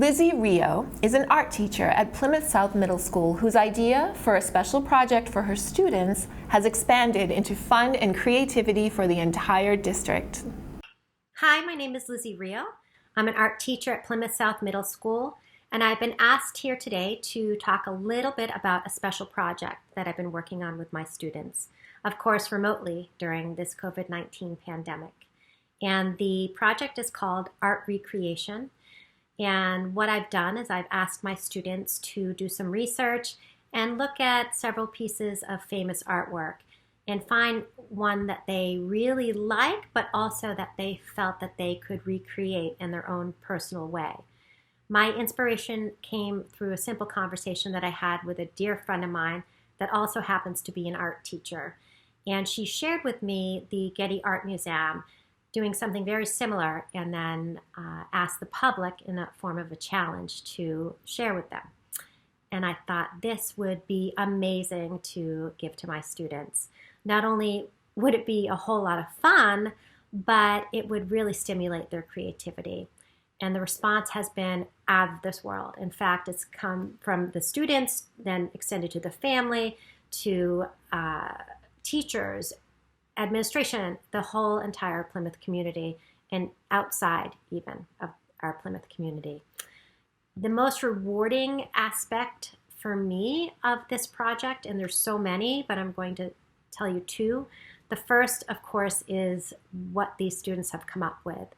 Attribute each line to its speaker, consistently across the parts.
Speaker 1: Lizzi Rioux is an art teacher at Plymouth South Middle School whose idea for a special project for her students has expanded into fun and creativity for the entire district.
Speaker 2: Hi, my name is Lizzi Rioux. I'm an art teacher at Plymouth South Middle School, and I've been asked here today to talk a little bit about a special project that I've been working on with my students, of course remotely during this COVID-19 pandemic. And the project is called Art Recreation. And what I've done is I've asked my students to do some research and look at several pieces of famous artwork and find one that they really like, but also that they felt that they could recreate in their own personal way. My inspiration came through a simple conversation that I had with a dear friend of mine that also happens to be an art teacher. And she shared with me the Getty Art Museum doing something very similar, and then asked the public in the form of a challenge to share with them. And I thought this would be amazing to give to my students. Not only would it be a whole lot of fun, but it would really stimulate their creativity. And the response has been out of this world. In fact, it's come from the students, then extended to the family, to teachers, administration, the whole entire Plymouth community, and outside even of our Plymouth community. The most rewarding aspect for me of this project, and there's so many, but I'm going to tell you two. The first, of course, is what these students have come up with.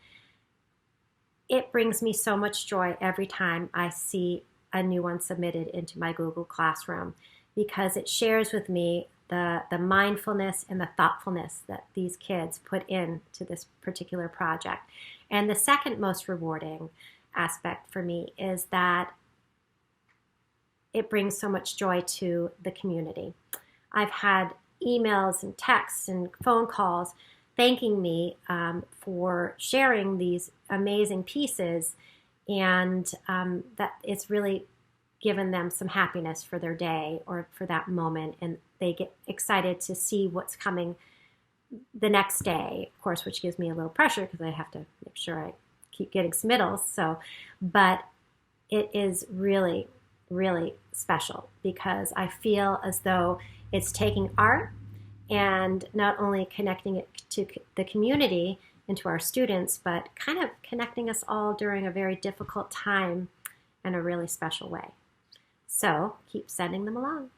Speaker 2: It brings me so much joy every time I see a new one submitted into my Google Classroom, because it shares with me the mindfulness and the thoughtfulness that these kids put into this particular project. And the second most rewarding aspect for me is that it brings so much joy to the community. I've had emails and texts and phone calls thanking me for sharing these amazing pieces, and that it's really given them some happiness for their day or for that moment, and they get excited to see what's coming the next day, of course, which gives me a little pressure because I have to make sure I keep getting submittals. But it is really, really special because I feel as though it's taking art and not only connecting it to the community and to our students, but kind of connecting us all during a very difficult time in a really special way. So keep sending them along.